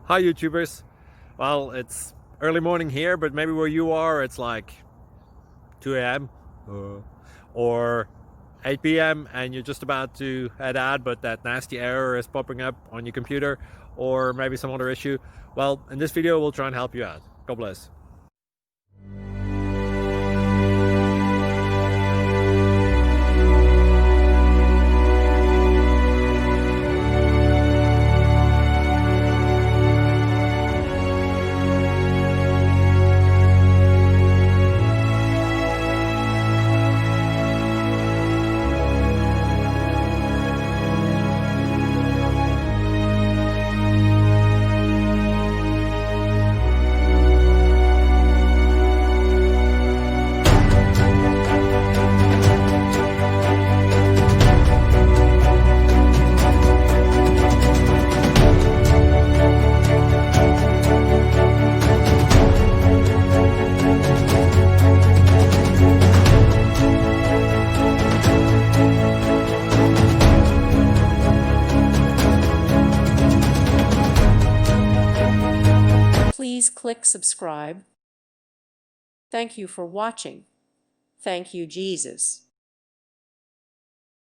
Hi YouTubers. Well, it's early morning here, but maybe where you are it's like 2 a.m. or 8 p.m. and you're just about to head out, but that nasty error is popping up on your computer, or maybe some other issue. Well, in this video we'll try and help you out. God bless. Please click subscribe. Thank you for watching. Thank you, Jesus.